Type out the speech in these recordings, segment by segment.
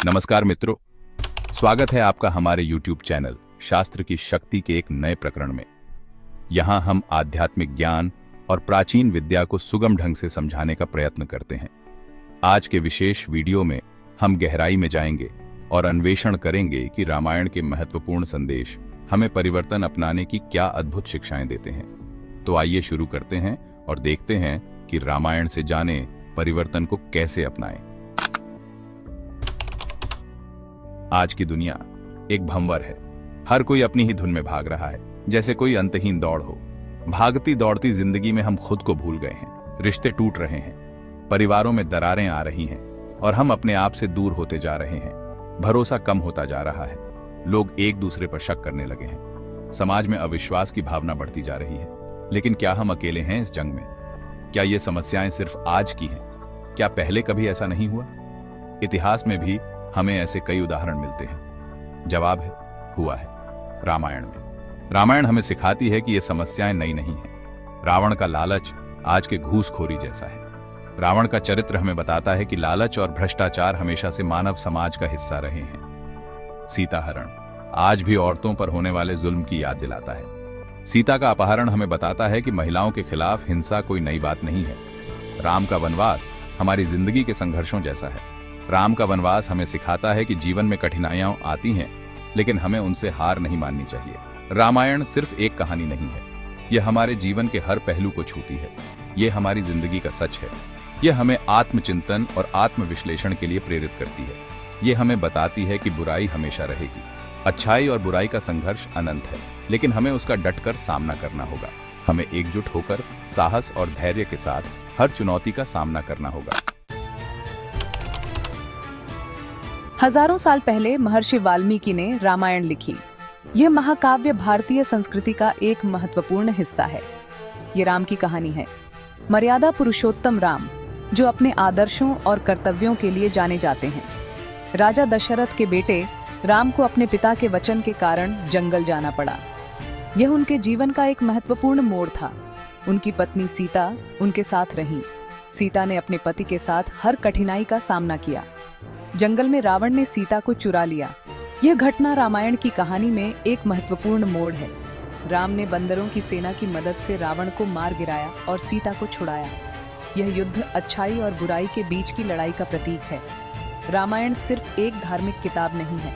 नमस्कार मित्रों, स्वागत है आपका हमारे YouTube चैनल शास्त्र की शक्ति के एक नए प्रकरण में। यहाँ हम आध्यात्मिक ज्ञान और प्राचीन विद्या को सुगम ढंग से समझाने का प्रयत्न करते हैं। आज के विशेष वीडियो में हम गहराई में जाएंगे और अन्वेषण करेंगे कि रामायण के महत्वपूर्ण संदेश हमें परिवर्तन अपनाने की क्या अद्भुत शिक्षाएं देते हैं। तो आइए शुरू करते हैं और देखते हैं कि रामायण से जाने परिवर्तन को कैसे अपनाएं। आज की दुनिया एक भंवर है। हर कोई अपनी ही धुन में भाग रहा है, जैसे कोई अंतहीन दौड़ हो। भागती दौड़ती जिंदगी में हम खुद को भूल गए हैं, रिश्ते टूट रहे हैं, परिवारों में दरारें आ रही हैं और हम अपने आप से दूर होते जा रहे हैं। भरोसा कम होता जा रहा है, लोग एक दूसरे पर शक करने लगे हैं। समाज में अविश्वास की भावना बढ़ती जा रही है। लेकिन क्या हम अकेले हैं इस जंग में? क्या ये समस्याएं सिर्फ आज की हैं? क्या पहले कभी ऐसा नहीं हुआ? इतिहास में भी हमें ऐसे कई उदाहरण मिलते हैं। जवाब है, हुआ है रामायण में। रामायण हमें सिखाती है कि ये समस्याएं नई नहीं हैं। रावण का लालच आज के घूसखोरी जैसा है। रावण का चरित्र हमें बताता है कि लालच और भ्रष्टाचार हमेशा से मानव समाज का हिस्सा रहे हैं। सीता हरण आज भी औरतों पर होने वाले जुल्म की याद दिलाता है। सीता का अपहरण हमें बताता है कि महिलाओं के खिलाफ हिंसा कोई नई बात नहीं है। राम का वनवास हमारी जिंदगी के संघर्षों जैसा है। राम का वनवास हमें सिखाता है कि जीवन में कठिनाइयां आती हैं, लेकिन हमें उनसे हार नहीं माननी चाहिए। रामायण सिर्फ एक कहानी नहीं है, यह हमारे जीवन के हर पहलू को छूती है। यह हमारी जिंदगी का सच है। यह हमें आत्मचिंतन और आत्मविश्लेषण के लिए प्रेरित करती है। यह हमें बताती है कि बुराई हमेशा रहेगी। अच्छाई और बुराई का संघर्ष अनंत है, लेकिन हमें उसका डटकर सामना करना होगा। हमें एकजुट होकर साहस और धैर्य के साथ हर चुनौती का सामना करना होगा। हजारों साल पहले महर्षि वाल्मीकि ने रामायण लिखी। यह महाकाव्य भारतीय संस्कृति का एक महत्वपूर्ण हिस्सा है। ये राम की कहानी है। मर्यादा पुरुषोत्तम राम, जो अपने आदर्शों और कर्तव्यों के लिए जाने जाते हैं। राजा दशरथ के बेटे राम को अपने पिता के वचन के कारण जंगल जाना पड़ा। यह उनके जीवन का एक महत्वपूर्ण मोड़ था। उनकी पत्नी सीता उनके साथ रही। सीता ने अपने पति के साथ हर कठिनाई का सामना किया। जंगल में रावण ने सीता को चुरा लिया। यह घटना रामायण की कहानी में एक महत्वपूर्ण मोड़ है। राम ने बंदरों की सेना की मदद से रावण को मार गिराया और सीता को छुड़ाया। यह युद्ध अच्छाई और बुराई के बीच की लड़ाई का प्रतीक है। रामायण सिर्फ एक धार्मिक किताब नहीं है,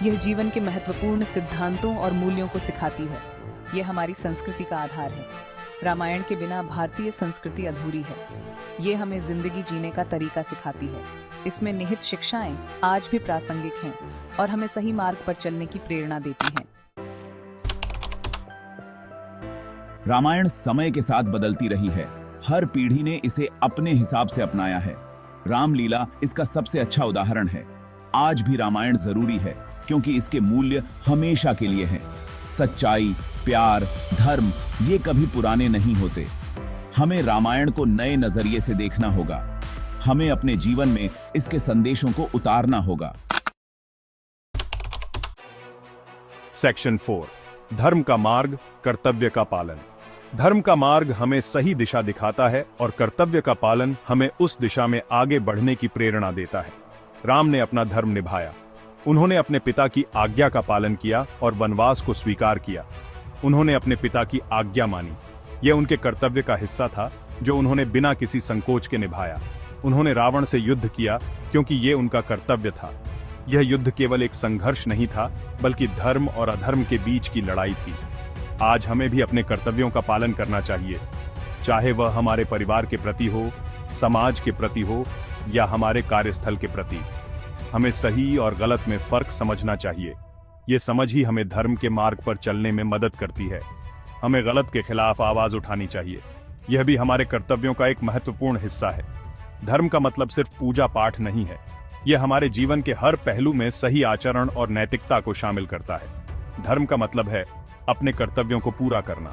यह जीवन के महत्वपूर्ण सिद्धांतों और मूल्यों को सिखाती है। यह हमारी संस्कृति का आधार है। रामायण के बिना भारतीय संस्कृति अधूरी है। ये हमें जिंदगी जीने का तरीका सिखाती है। इसमें निहित शिक्षाएं आज भी प्रासंगिक हैं और हमें सही मार्ग पर चलने की प्रेरणा देती हैं। रामायण समय के साथ बदलती रही है। हर पीढ़ी ने इसे अपने हिसाब से अपनाया है। रामलीला इसका सबसे अच्छा उदाहरण है। आज भी रामायण जरूरी है क्योंकि इसके मूल्य हमेशा के लिए हैं। सच्चाई, प्यार, धर्म ये कभी पुराने नहीं होते। हमें रामायण को नए नजरिए से देखना होगा। हमें अपने जीवन में इसके संदेशों को उतारना होगा। सेक्शन 4, धर्म का मार्ग, कर्तव्य का पालन। धर्म का मार्ग हमें सही दिशा दिखाता है और कर्तव्य का पालन हमें उस दिशा में आगे बढ़ने की प्रेरणा देता है। राम ने अपना धर्म निभाया। उन्होंने अपने पिता की आज्ञा का पालन किया और वनवास को स्वीकार किया। उन्होंने अपने पिता की आज्ञा मानी। यह उनके कर्तव्य का हिस्सा था जो उन्होंने बिना किसी संकोच के निभाया। उन्होंने रावण से युद्ध किया क्योंकि यह उनका कर्तव्य था। यह युद्ध केवल एक संघर्ष नहीं था, बल्कि धर्म और अधर्म के बीच की लड़ाई थी। आज हमें भी अपने कर्तव्यों का पालन करना चाहिए, चाहे वह हमारे परिवार के प्रति हो, समाज के प्रति हो या हमारे कार्यस्थल के प्रति। हमें सही और गलत में फर्क समझना चाहिए। ये समझ ही हमें धर्म के मार्ग पर चलने में मदद करती है। हमें गलत के खिलाफ आवाज उठानी चाहिए। यह भी हमारे कर्तव्यों का एक महत्वपूर्ण हिस्सा है। धर्म का मतलब सिर्फ पूजा पाठ नहीं है। यह हमारे जीवन के हर पहलू में सही आचरण और नैतिकता को शामिल करता है। धर्म का मतलब है अपने कर्तव्यों को पूरा करना।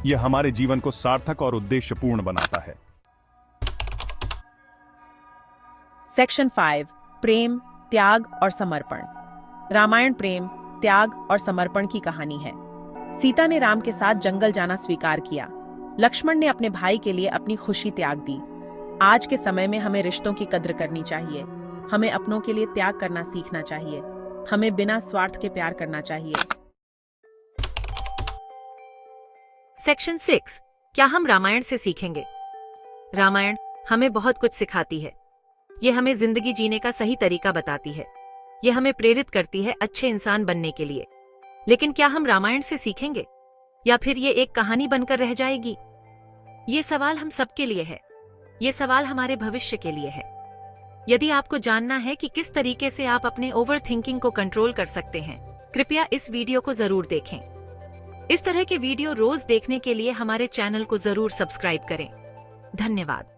यह हमारे जीवन को सार्थक और उद्देश्यपूर्ण बनाता है। सेक्शन 5, प्रेम, त्याग और समर्पण। रामायण प्रेम, त्याग और समर्पण की कहानी है। सीता ने राम के साथ जंगल जाना स्वीकार किया। लक्ष्मण ने अपने भाई के लिए अपनी खुशी त्याग दी। आज के समय में हमें रिश्तों की कद्र करनी चाहिए। हमें अपनों के लिए त्याग करना सीखना चाहिए। हमें बिना स्वार्थ के प्यार करना चाहिए। सेक्शन 6, क्या हम रामायण से सीखेंगे? रामायण हमें बहुत कुछ सिखाती है। ये हमें जिंदगी जीने का सही तरीका बताती है। ये हमें प्रेरित करती है अच्छे इंसान बनने के लिए। लेकिन क्या हम रामायण से सीखेंगे या फिर ये एक कहानी बनकर रह जाएगी? ये सवाल हम सबके लिए है। ये सवाल हमारे भविष्य के लिए है। यदि आपको जानना है कि किस तरीके से आप अपने ओवर थिंकिंग को कंट्रोल कर सकते हैं, कृपया इस वीडियो को जरूर देखें। इस तरह के वीडियो रोज देखने के लिए हमारे चैनल को जरूर सब्सक्राइब करें। धन्यवाद।